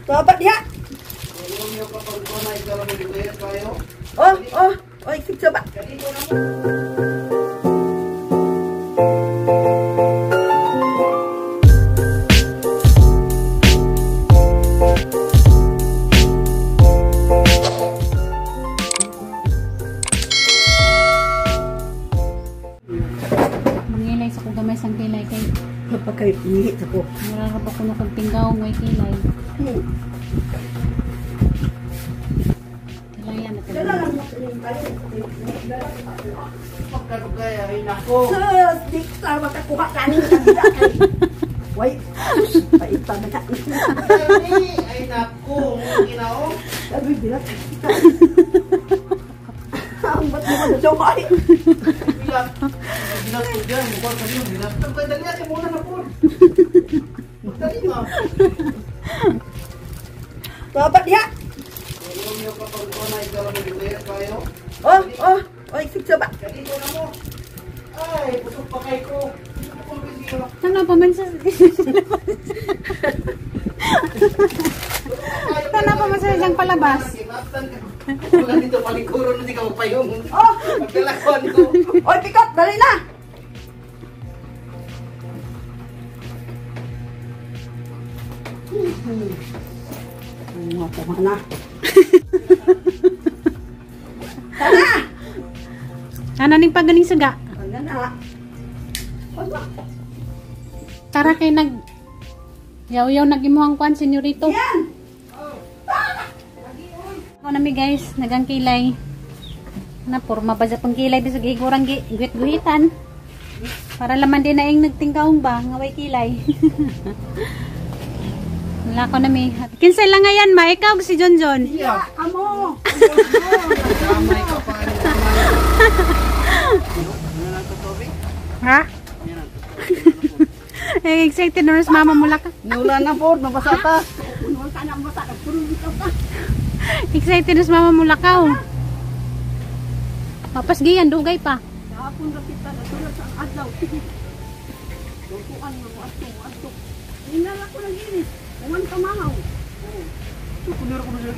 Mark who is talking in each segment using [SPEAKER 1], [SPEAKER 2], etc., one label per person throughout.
[SPEAKER 1] Dapat dia. Oh, ikut coba.
[SPEAKER 2] Mangilay sa kong gamay sang kilay kay
[SPEAKER 1] Napakay pihit ako.
[SPEAKER 2] nararap ako na kong tinggaw ngay kilay. Kailangan na
[SPEAKER 1] Dala lang mo yung tayo.
[SPEAKER 3] Pagkagaya ay nako.
[SPEAKER 1] Sus, di ka makakuha kanin. Wait, paita na ka.
[SPEAKER 3] Ay nako, ginao.
[SPEAKER 1] Sabi, bilat. Ang ba't mo na siya may?
[SPEAKER 3] Bilat. Bilat ko dyan. Mukha ka rin. Bilat. Dali natin muna na po. Dali mo.
[SPEAKER 1] Dapat dia. Oh, ikut coba.
[SPEAKER 3] Ay, busog pa kay ko.
[SPEAKER 2] Ano pa man sa Tana pa man sa isang palabas.
[SPEAKER 3] Wala dito palikuron, hindi ka magpayong.
[SPEAKER 1] Oh,
[SPEAKER 3] Magkalakon ko.
[SPEAKER 1] oy, pikot, dali na. Mana? Tara!
[SPEAKER 2] Ano ning paganing suga?
[SPEAKER 1] Ano na?
[SPEAKER 2] Tara kay nag yaw-yaw nagimuhang kwan senyorito.
[SPEAKER 1] Yan!
[SPEAKER 2] Ako nami guys, nagang kilay. Na porma ba sa pangkilay di sa gigurang guhit-guhitan. Para laman din na ing nagtingkaong ba nga way kilay. Wala ko nami. Kinsay lang ngayon ma, ikaw si Jonjon.
[SPEAKER 1] Iya, kamu.
[SPEAKER 3] Damay ka pa.
[SPEAKER 2] Ha? Excited na rin mama mula ka.
[SPEAKER 3] Nulan na po, nabasa ta.
[SPEAKER 1] Punuan ka na mo sa puro dito ka.
[SPEAKER 2] Excited na mama mula ka. Papas giyan, dugay pa.
[SPEAKER 1] Hapon ra kita na tulad sa adlaw. Tukuan mo ato. Hinala ko lang ini. Uman ka mangaw.
[SPEAKER 3] Kunir ko na siya.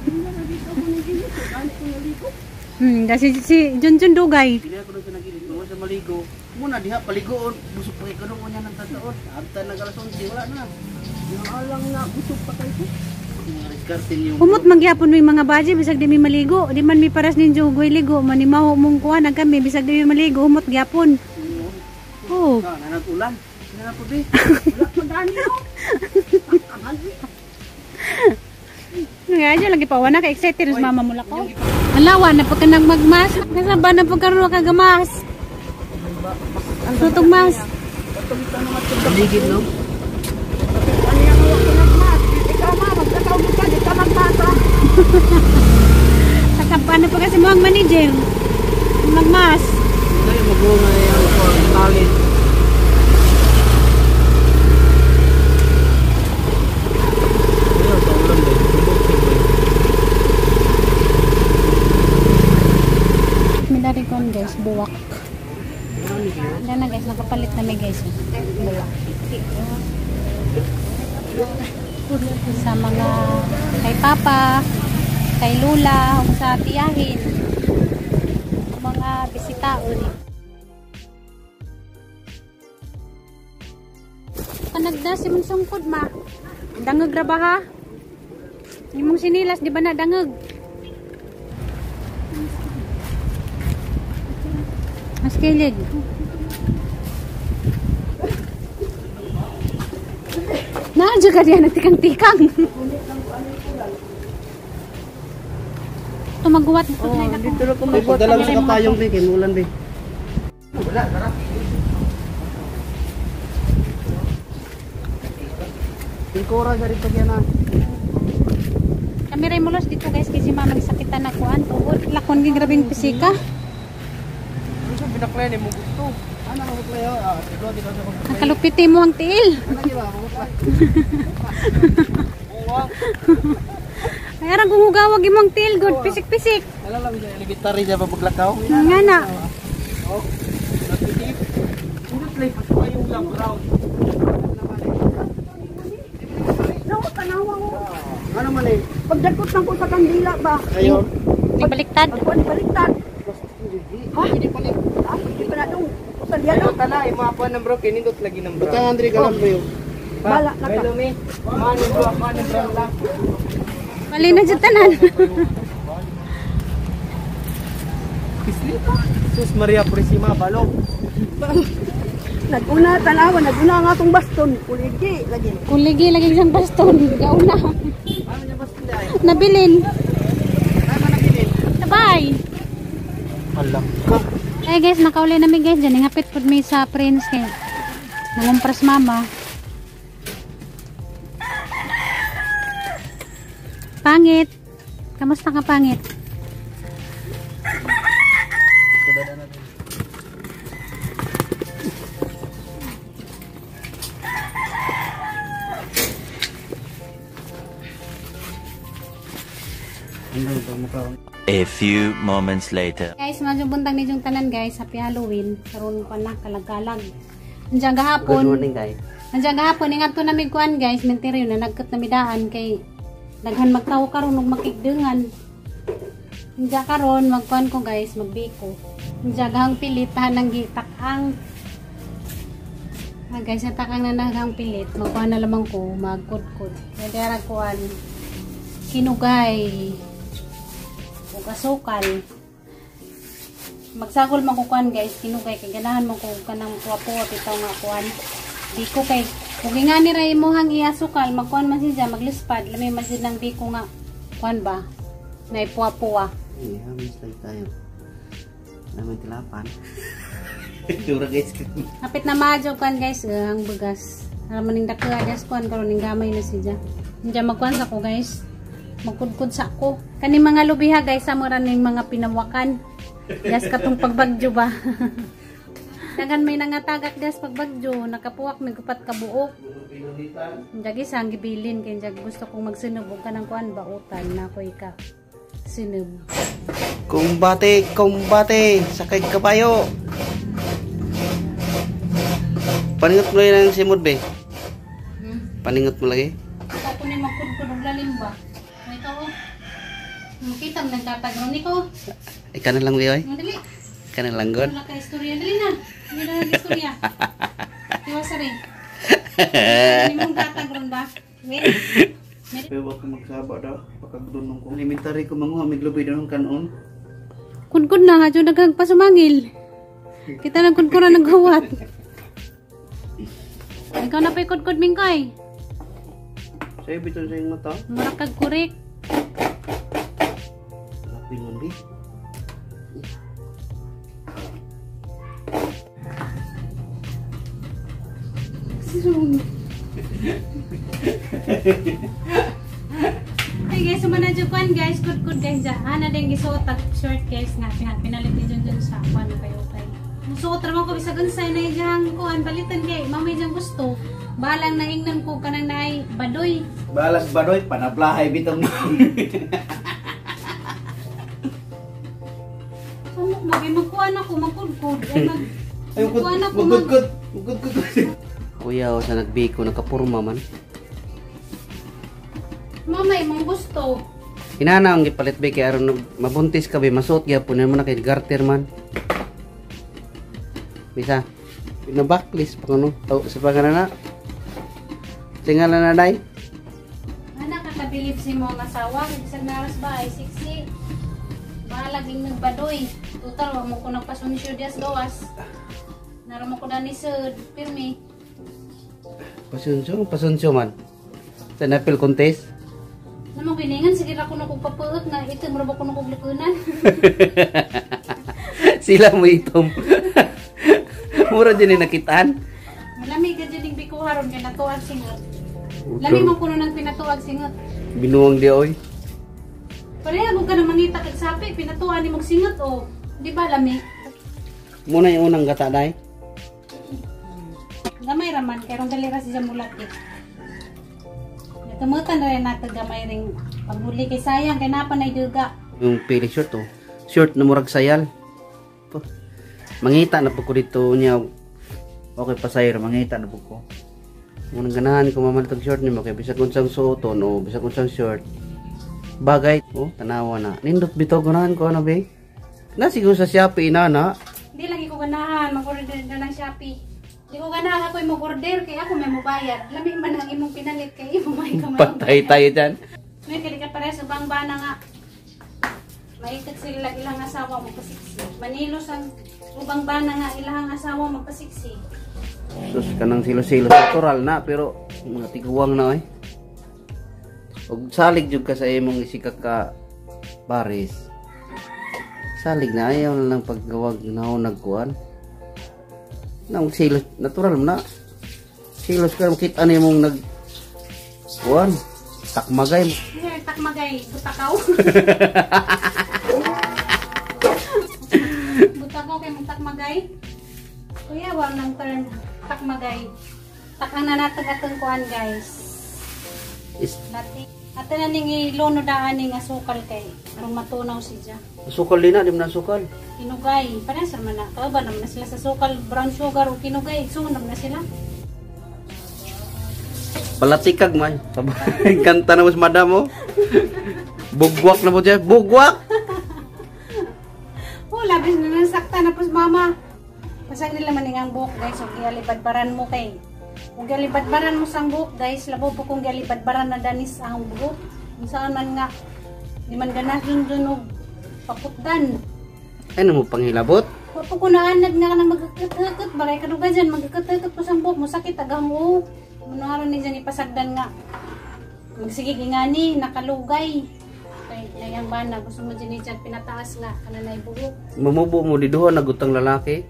[SPEAKER 1] Hinala dito ko ni dito. Dali ko naliko.
[SPEAKER 2] Kasi si Junjun dugay.
[SPEAKER 3] Hindi ako na siya nagilid. Kung sa maligo. Muna diha paligoon. Busog pa ikaw doon niya ng tataon. Abta na galasong di wala na.
[SPEAKER 1] Alang na busog pa kayo.
[SPEAKER 2] Umot mangyapon mo yung mga baji bisag di mi maligo. Di man mi paras ninyo goy ligo. Manimaw mong kuha na kami bisag di mi maligo. Umot gyapon. Oh.
[SPEAKER 3] Nanag-ulan. Hindi na po di.
[SPEAKER 1] Wala ko dani no.
[SPEAKER 2] Nga lagi pa wana ka excited sa mama mula ko. Alawa na pagka nagmagmas. Kasaba na pagkaroon ka gamas. Tutog mas.
[SPEAKER 3] Paligid no?
[SPEAKER 1] Ano yang awak ko nagmas? Ikaw ma, magkatawag ka, di ka magpasa.
[SPEAKER 2] Paano pa kasi mo ang manager? Magmas.
[SPEAKER 3] Hindi, mag-uuna yung talent. Ayun, sa ulan din.
[SPEAKER 2] Midari kon guys, buwak. Yan na guys, nakapalit na may guys. Buwak. Sa mga kay Papa, kay Lula, o sa tiyahin, mga bisita ulit. Panagda si mong sungkod ma. Dangag ra ba ha? Imong sinilas di ba na dangag? Mas kilig. Naadyo ka diyan nagtikang-tikang. Tumaguwat na
[SPEAKER 1] Oh,
[SPEAKER 2] na
[SPEAKER 1] dito na ko
[SPEAKER 3] May pagdalang sa kapayong di, kay Mulan di. Wala, tara. Tingkora sa rito yan na.
[SPEAKER 2] Kami rin mulos dito guys kasi mama sakitan na kuan. Tuhod lakon gi grabing pisika.
[SPEAKER 3] Ito binaklay ni mo gusto. Ano na buklay oh? Ito di ka sa buklay.
[SPEAKER 2] Nakalupiti mo ang tiil.
[SPEAKER 3] Ano di ba? Buklay.
[SPEAKER 2] Ay arang gumugawag imong tiil good pisik-pisik.
[SPEAKER 3] Wala lang siya elementary siya paglakaw.
[SPEAKER 2] Nga na.
[SPEAKER 3] Oh. Nakitip. Hindi play pa yung lang brown.
[SPEAKER 1] No, tanawa ko.
[SPEAKER 3] Ano man eh?
[SPEAKER 1] Pagdakot lang ko sa kandila ba?
[SPEAKER 3] Ayun.
[SPEAKER 2] Nagbaliktad.
[SPEAKER 1] Pagkuhan ni baliktad.
[SPEAKER 3] Ha? Hindi pala.
[SPEAKER 1] Ah, hindi pa na doon. Sa diyan
[SPEAKER 3] Ano
[SPEAKER 1] no?
[SPEAKER 3] tala, mapuan ng bro, kinindot lagi ng bro. Butang Andre ka lang bro.
[SPEAKER 1] Bala na ka.
[SPEAKER 3] Hello me. Mani bro, mani bro lang.
[SPEAKER 2] Mali na dyan tanan.
[SPEAKER 3] Sus Maria Purisima, balog.
[SPEAKER 1] Naguna tanawa, naguna nga akong baston. Kuligi lagi.
[SPEAKER 2] Kuligi lagi siyang baston. Gauna.
[SPEAKER 3] Ano niya ba sila?
[SPEAKER 2] Nabilin.
[SPEAKER 3] Ano nabilin?
[SPEAKER 2] Sabay.
[SPEAKER 3] Alam ka.
[SPEAKER 2] Eh guys, nakauli namin guys. Diyan, ngapit po may sa prince kay nangumpras mama. Pangit. Kamusta ka pangit?
[SPEAKER 4] A few moments later.
[SPEAKER 2] Guys, medyo buntang ni yung tanan guys. Happy Halloween. Karoon pa na kalagalag. Nandiyan gahapon.
[SPEAKER 3] Good morning guys.
[SPEAKER 2] Nandiyan gahapon. Ingat to na may kuan guys. Mentiryo na nagkat na midaan kay daghan magtawo karon ug makigdengan. Nandiyan karon magkuan ko guys. Magbiko. Nandiyan gahang pilit. Tahan ng gitak ang guys, natakang na naghang pilit. Magkuhan na lamang ko. Magkudkod. Kaya dara kuan. Kinugay. Ug asukal. Magsagol man ko kuan guys, kinugay kay ganahan man ko kanang puwapo bitaw nga kuan. Biko kay kung ingani ra imong iasukal, magkuan man siya maglispad, lami man siya ng biko nga kuan ba. Nay puwa-puwa.
[SPEAKER 3] Hamis lang tayo. Naman tilapan. Tura guys.
[SPEAKER 2] Kapit na madyo kuan guys, ang bugas. Ara maning dakla guys kuan karon ning gamay na siya. Diyan magkuan sa ko guys. Magkudkod sa ako. Kani mga lubiha guys, sa mura ning mga pinawakan. Gas katong pagbagyo ba. Dagan may nangatagak gas pagbagyo, nakapuwak nagkupat ka buok. Jagi sang gibilin kay jag gusto kong magsunod og kanang kuan ba utan na ko ika. Sunod.
[SPEAKER 3] Kumbate, sakay kabayo. Paningot mo lang simod be. Paningot mo lagi.
[SPEAKER 2] Ako ni magkudkod og lalim ba. May tawo. Makita mo nagtatagron niko.
[SPEAKER 3] Ika na lang be oy.
[SPEAKER 2] Dali.
[SPEAKER 3] Ika na lang god.
[SPEAKER 2] Wala ka istorya dali na. Hindi na istorya. Tiwasa rin. Hindi mong tatagron ba? Wait.
[SPEAKER 3] Pero wag ko magsaba daw. Pagkagdunong ko. Elementary ko manguha, miglubay daw ng kanon.
[SPEAKER 2] Kunkun na nga, dyan nagang pasumangil. Kita lang kunkuran ng gawat. Ikaw na pa'y kudkod mingkay.
[SPEAKER 3] Sa'yo bito sa iyong mata.
[SPEAKER 2] Marakag kurik.
[SPEAKER 3] Lapin mo di.
[SPEAKER 2] Hey guys, sumana dyan kuhan guys. Kudkod guys dyan. Ana din gisuot at short guys nga. Pinalit din dyan sa kuhan kayo kay. Musuot naman ko bisa gansay na dyan kuhan. Balitan kay. Mamay dyan gusto. Balang naingnan ko kanang naay badoy.
[SPEAKER 3] Balag badoy, panablahay bitong ni.
[SPEAKER 2] Sumok mo. Ay magkuhan ako. Magkudkod. Ay magkuhan ako.
[SPEAKER 3] Magkudkod. Kuya, o sa nagbiko, nakapurma man.
[SPEAKER 2] Mamay, mong gusto.
[SPEAKER 3] Hinana ang gipalit ba kaya aron mabuntis ka ba, masuot gyapon mo na kay garter man. Bisa. Pinabaklis pa kuno. Taw sa pangalan na. Tingalan na day.
[SPEAKER 2] Anak kakabilib si mong asawa. Isang naras ba ay siksi. Malaging nagbadoy. Tutal, wag mo ko nagpasunisyo dias gawas. Naram ko na ni sud. Pirmi.
[SPEAKER 3] Pasunsyo man. Sa napil contest.
[SPEAKER 2] Namang bilingan, sige ra ko na kong papuot na ito, maraba ko na kong lukunan.
[SPEAKER 3] Sila mo itom. Mura din nakitaan.
[SPEAKER 2] Malami ka dyan yung bikuharon kaya natuwag singot. Lami mo kuno ng pinatuwag singot.
[SPEAKER 3] Binuang di oy.
[SPEAKER 2] Pareha mo ka na mangita kag sapi, pinatuwa ni mong singot o. Di ba lami?
[SPEAKER 3] Muna yung unang gata day.
[SPEAKER 2] Gamay raman, kaya rong dalira siya mulat eh. Tumutan na rin natin gamay ring paghuli kay sayang, kaya napan ay duga.
[SPEAKER 3] Yung pili short oh. Short na murag sayal. Mangita na po ko dito niya. Okay pa sayro, mangita na po ko. Munang ganahan ko mamantag short nimo kay bisag unsang suoton o bisag unsang short. Bagay, oh, tanawa na. Nindot bitaw ganahan ko ano be? Na siguro sa Shopee inana.
[SPEAKER 2] Hindi lagi ko ganahan, mag-order na ng Shopee. Hindi ko ganahan ako yung mag-order, kaya ako may mabayad. Lami man ang imong pinalit, kay imo may kamay.
[SPEAKER 3] Patay tayo dyan.
[SPEAKER 2] May kalikat pare sa bangbana nga. Maikat sila ilang asawa magpasiksi. Manilos ang ubang bana nga ilang asawa magpasiksi.
[SPEAKER 3] Sus kanang silo-silo natural na pero mga tiguwang na eh. Og salig jud ka sa imong isikak ka baris. Salig na ayaw na lang paggawag na nagkuan. Nang silos natural na. Silos ka makita ni mong nag kuan takmagay.
[SPEAKER 2] Here, takmagay, butakaw. Butakaw kay mong takmagay. Kuya, wala ng term takmagay. Takang nanatag atong kuan guys.
[SPEAKER 3] Is
[SPEAKER 2] Lati. Ato na ning ilono daan ning asukal kay aron matunaw siya.
[SPEAKER 3] sukal din na, di man sukal.
[SPEAKER 2] Kinugay, parang sa man na. Ba naman na sila sa sukal, brown sugar o kinugay. Sunod na sila.
[SPEAKER 3] Palatikag man. Sabay kanta na mas madam mo. Bugwak na mo dyan. Bugwak!
[SPEAKER 2] Oh, labis na nasakta na pos mama. Pasag nila maning ang buhok guys. Huwag gialibadbaran mo kay. Kung gialibadbaran mo sang buhok guys, labo po kung gialibadbaran na danis ang buhok. Kung saan man nga, di man ganas dun og paputdan.
[SPEAKER 3] Ano mo panghilabot?
[SPEAKER 2] Wapo ko naanad nga ka nang magkakit-kakit. Bagay ka duga dyan, magkakit-kakit po sang buhok mo. Sakit agang mo. Munaron ni dyan ipasagdan nga. Magsigig ingani, nakalugay. Kaya ang bana, gusto mo dyan dyan pinataas nga. Kananay buhok.
[SPEAKER 3] Mamubo mo di duha nagutang lalaki.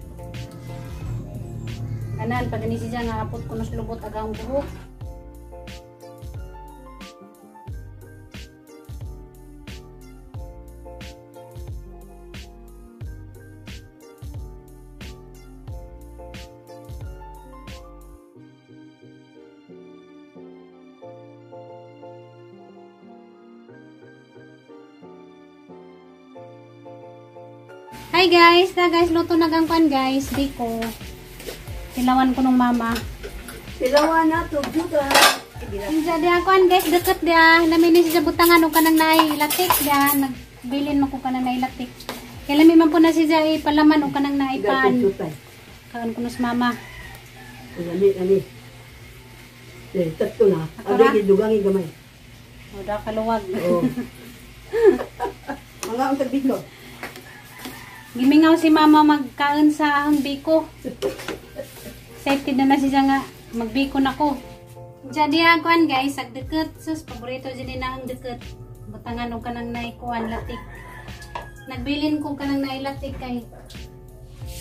[SPEAKER 2] Kanan, pag ganisi dyan nga apot ko nos lubot agang buhok. Hi guys, luto na gang kwan guys, biko. Tilawan ko nung mama.
[SPEAKER 1] Silawan na to, juga.
[SPEAKER 2] Jadi akuan guys, deket dia. Namini siya butangan o kanang nailatik dia. Nagbilin mo ko kanang nailatik. Kaya lami man po na siya ipalaman o kanang naipaan. Kaan ko nus mama.
[SPEAKER 1] Ani. Tatto na.
[SPEAKER 2] Ako ra?
[SPEAKER 1] Abi dugangi gamay.
[SPEAKER 2] O da kaluwag.
[SPEAKER 1] Oh. Mga ang tagbito.
[SPEAKER 2] Gimingaw si mama magkaon sa ahang biko. Excited na siya nga magbiko na ko. Jadi akuan guys, ag deket. Sus, paborito dyan na ang deket. Butangan o kanang naikuan latik. Nagbilin ko kanang nailatik kay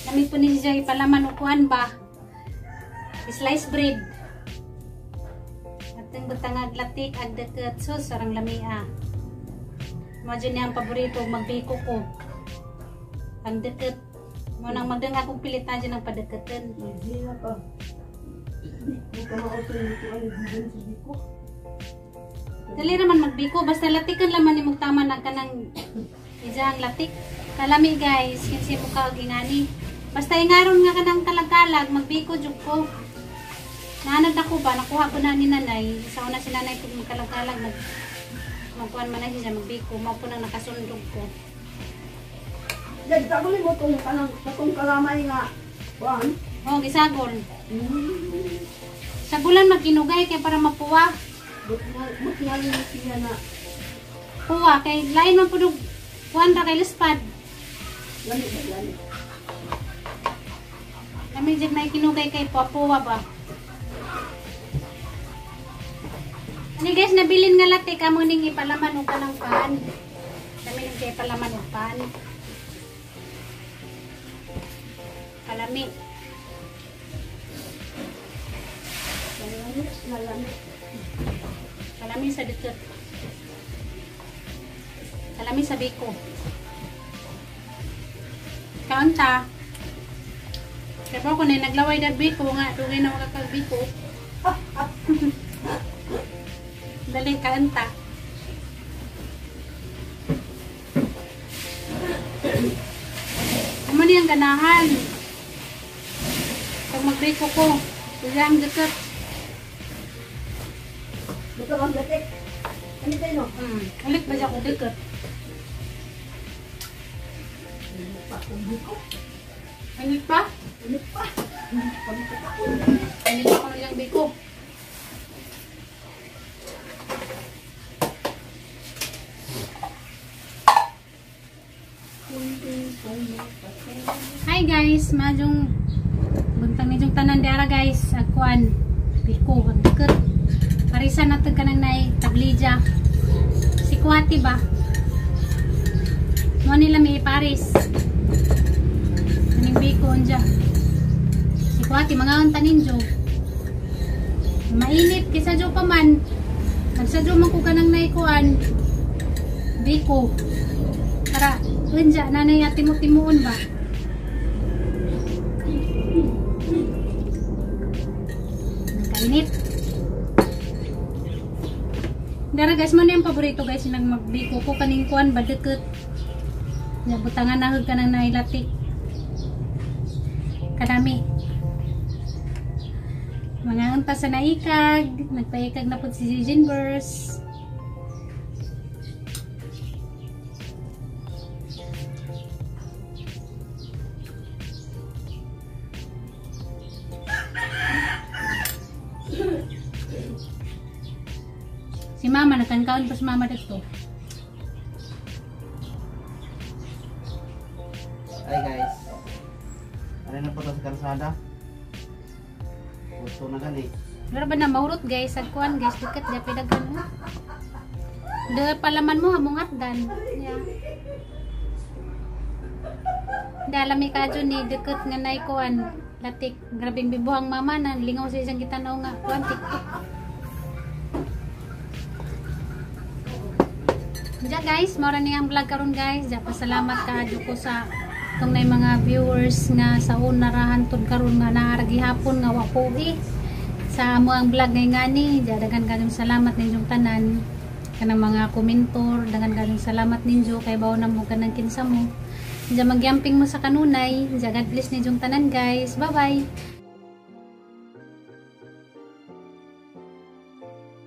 [SPEAKER 2] kami po ni siya ipalaman o kuan ba. Slice bread. At ang butangag latik ag deket. Sus, sarang lamia. Mo dyan niya ang paborito magbiko ko. Ang deket. Mo nang magdang akong pilit na dyan ang padeketan.
[SPEAKER 1] Hindi na pa. Buka mauto yung kuwan yung biko.
[SPEAKER 2] Dali naman magbiko. Basta latikan laman ni mugtama na kanang ijang latik. Kalami guys. Kinsi mo ka ingani. Basta ingaron nga kanang kalagkalag. Magbiko juk ko. Naanad ako ba? Nakuha ko na ni nanay. Sa una si nanay pag magkalagkalag. Magkuhan man na siya magbiko. Mao po nang nakasundog ko.
[SPEAKER 1] Dad, tagulin mo itong kalamay nga. Kuwan.
[SPEAKER 2] Oh, gisagol. Sagulan magkinugay kay para mapuwa.
[SPEAKER 1] Buti nga yung siya na.
[SPEAKER 2] Puwa kay lain man pudog kuan ra kay lispad.
[SPEAKER 1] Lamig ba lamig?
[SPEAKER 2] Kami jud may kinugay kay puwa ba. Ani guys, nabilin nga latik amo ning ipalaman og kanang paan. Kami ning kay palaman og paan. Kalami. Kalami sa deket. Kalami sa biko. Kaunta. Kaya ko na naglaway na biko nga. Dugay na makakagbiko. Dali kaunta. Ano niyang ganahan? Pag magbiko ko, kaya ang deket.
[SPEAKER 1] bawang gatik. Ano tayo no?
[SPEAKER 2] Ulit ba siya kung dikit? Ulit pa?
[SPEAKER 1] Ulit pa.
[SPEAKER 2] Ulit pa ko nilang biko. Hi guys, majong buntang nidyong tanan diara guys. Agkuan biko ang dikit. Parisan natin ka nang nay tablija. Si Kuwati ba? Mo nila may Paris. Kaning biko unja. Si Kuwati mga unta ninjo. Mainit kisa jo pa man. Nagsadyo man ko ka nang nay kuan. Biko. Para unja nanay timo-timoon ba? Nakainit. Dara guys, mo na yung paborito guys nang magbiko ko kaning kuan ba deket. Ya butangan nahug ka nang nailatik. Kadami. Mga unta sa naikag, nagpaikag na po si Ginbers. Si mama, nagkankaon pa si mama dito.
[SPEAKER 3] Hi guys. Ano na po sa kalsada? Gusto na gani.
[SPEAKER 2] Pero ba na maurot guys, sagkuan guys, dikit dia pidagan. De palaman mo hamong atdan. Yeah. Dalami ka dyan ni deket nga nay kuan. Latik, grabing bibuhang mama na lingaw sa isang gitanaw nga kuan TikTok. Diya guys, maura ni ang vlog karon guys. Diya pasalamat kaadyo ko sa itong na mga viewers nga sa una rahantod karon nga naaragi hapon nga wapuhi sa amo ang vlog ngay ngani. Diya dagan kayong salamat ninyong tanan kanang mga komentor, dagan kayong salamat ninyo kay bawo na mo kanang kinsa mo. Diya magyamping mo sa kanunay. Diya God bless ninyong tanan guys. Bye bye.